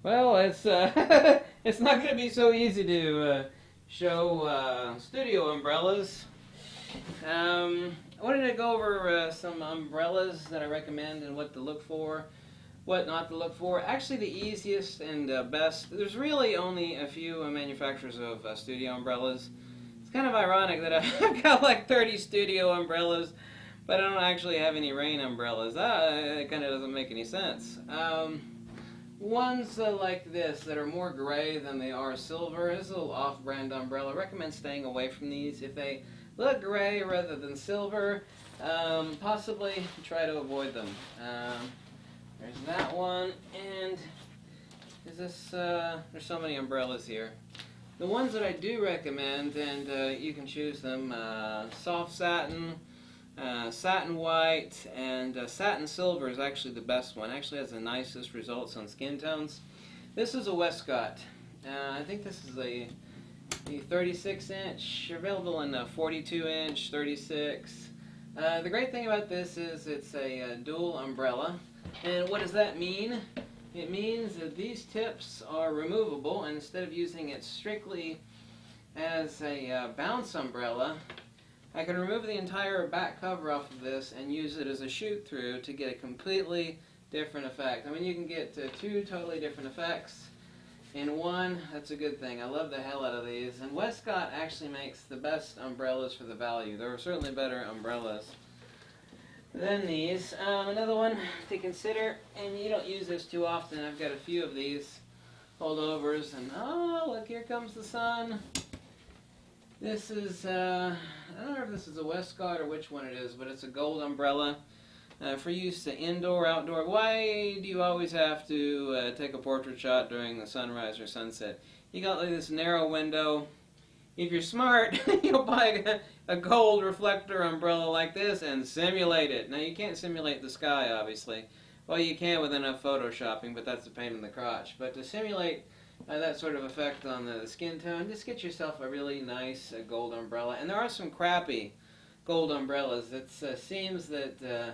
Well, it's it's not going to be so easy to show studio umbrellas. I wanted to go over some umbrellas that I recommend and what to look for, what not to look for. Actually, the easiest and best. There's really only a few manufacturers of studio umbrellas. It's kind of ironic that I've got like 30 studio umbrellas, but I don't actually have any rain umbrellas. It kind of doesn't make any sense. Ones like this that are more gray than they are silver. This is a little off-brand umbrella. I recommend staying away from these. If they look gray rather than silver, possibly try to avoid them. There's that one, and is this? There's so many umbrellas here. The ones that I do recommend, and you can choose them: soft satin, satin white, and satin silver is actually the best one. Actually has the nicest results on skin tones. This is a Westcott. I think this is a 36 inch, available in a 42 inch, 36. The great thing about this is it's a dual umbrella. And what does that mean? It means that these tips are removable, and instead of using it strictly as a bounce umbrella, I can remove the entire back cover off of this and use it as a shoot through to get a completely different effect. I mean, you can get two totally different effects in one. That's a good thing. I love the hell out of these. And Westcott actually makes the best umbrellas for the value. There are certainly better umbrellas than these. Another one to consider, and you don't use this too often. I've got a few of these holdovers, and oh, look, here comes the sun. This is, I don't know if this is a Westcott or which one it is, but it's a gold umbrella for use to indoor, outdoor. Why do you always have to take a portrait shot during the sunrise or sunset? You got like this narrow window. If you're smart, you'll buy a gold reflector umbrella like this and simulate it. Now, you can't simulate the sky, obviously. Well, you can with enough photoshopping, but that's a pain in the crotch. But to simulate that sort of effect on the skin tone, just get yourself a really nice gold umbrella. And there are some crappy gold umbrellas. It seems that the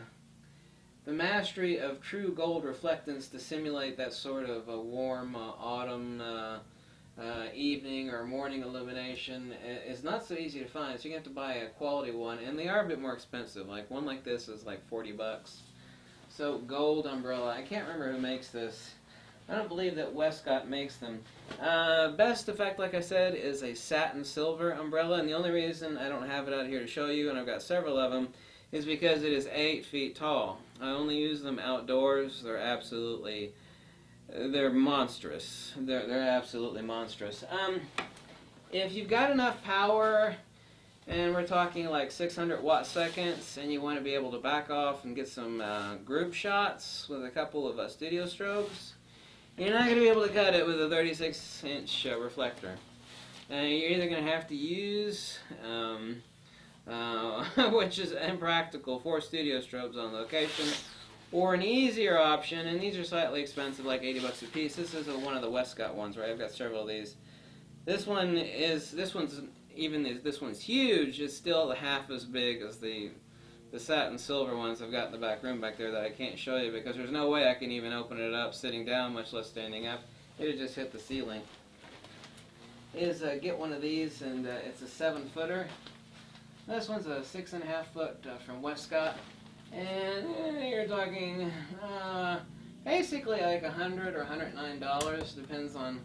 mastery of true gold reflectance to simulate that sort of a warm autumn evening or morning illumination is not so easy to find. So you have to buy a quality one, and they are a bit more expensive. Like one like this is like 40 bucks. So gold umbrella. I can't remember who makes this. I don't believe that Westcott makes them. Best effect, like I said, is a satin silver umbrella, and the only reason I don't have it out here to show you, and I've got several of them, is because it is 8 feet tall. I only use them outdoors. They're monstrous. They're absolutely monstrous. If you've got enough power, and we're talking like 600 watt seconds, and you want to be able to back off and get some group shots with a couple of studio strobes, you're not going to be able to cut it with a 36 inch reflector. You're either going to have to use, which is impractical, 4 studio strobes on location, or an easier option, and these are slightly expensive, like 80 bucks a piece. This is one of the Westcott ones, right? I've got several of these. This one's huge. It's still half as big as the satin silver ones I've got in the back room back there that I can't show you because there's no way I can even open it up sitting down, much less standing up. It would just hit the ceiling. Get one of these, and it's a 7-footer. This one's a 6.5 foot from Westcott. And you're talking basically like $100 or $109, depends on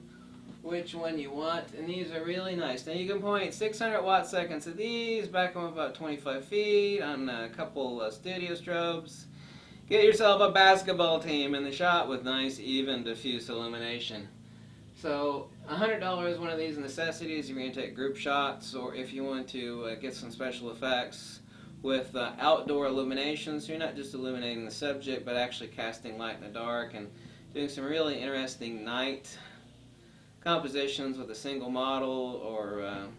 which one you want. And these are really nice. Now you can point 600 watt seconds of these, back them about 25 feet on a couple studio strobes. Get yourself a basketball team in the shot with nice, even, diffuse illumination. So $100 one of these necessities. You're going to take group shots, or if you want to get some special effects with outdoor illumination, so you're not just illuminating the subject, but actually casting light in the dark and doing some really interesting night compositions with a single model, or a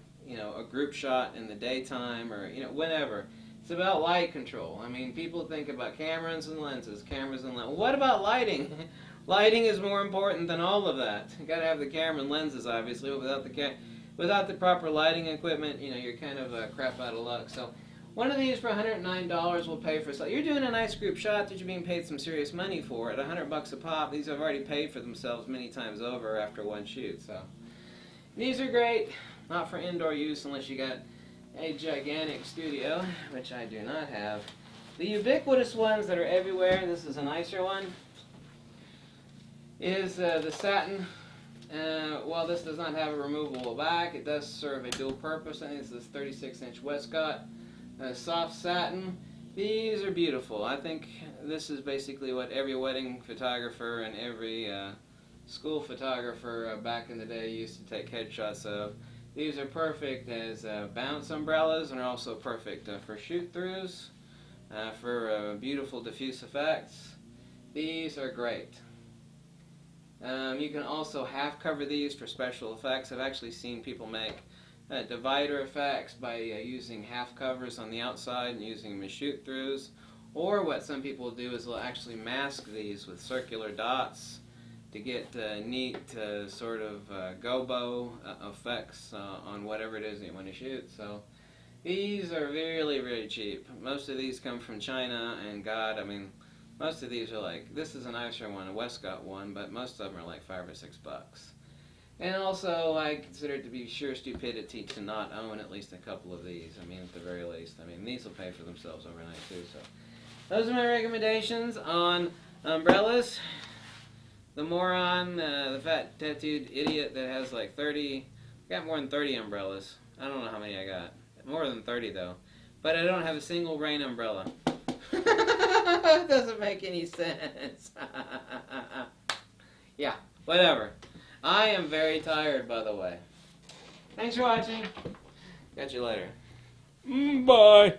group shot in the daytime, or whenever. It's about light control. I mean, people think about cameras and lenses, What about lighting? Lighting is more important than all of that. You got to have the camera and lenses, obviously, but without the proper lighting equipment, you're kind of crap out of luck. So One of these for $109 will pay for. So you're doing a nice group shot that you're being paid some serious money for. At $100 a pop, these have already paid for themselves many times over after one shoot. So these are great, not for indoor use unless you got a gigantic studio, which I do not have. The ubiquitous ones that are everywhere, this is a nicer one, is the satin. While this does not have a removable back, it does serve a dual purpose. I think it's this 36-inch Westcott soft satin. These are beautiful. I think this is basically what every wedding photographer and every school photographer back in the day used to take headshots of. These are perfect as bounce umbrellas, and are also perfect for shoot-throughs, for beautiful diffuse effects. These are great. You can also half cover these for special effects. I've actually seen people make divider effects by using half covers on the outside and using them as shoot-throughs. Or what some people do is they'll actually mask these with circular dots to get neat sort of gobo effects on whatever it is that you want to shoot. So these are really, really cheap. Most of these come from China, and God, I mean, most of these are like, this is a nicer one, a Westcott one, but most of them are like $5 or $6. And also, I consider it to be sheer stupidity to not own at least a couple of these. I mean, at the very least. I mean, these will pay for themselves overnight too. So, those are my recommendations on umbrellas. The moron, the fat tattooed idiot that has like 30, I got more than 30 umbrellas. I don't know how many I got. More than 30 though. But I don't have a single rain umbrella. It doesn't make any sense. Yeah, whatever. I am very tired, by the way. Thanks for watching. Catch you later. Bye.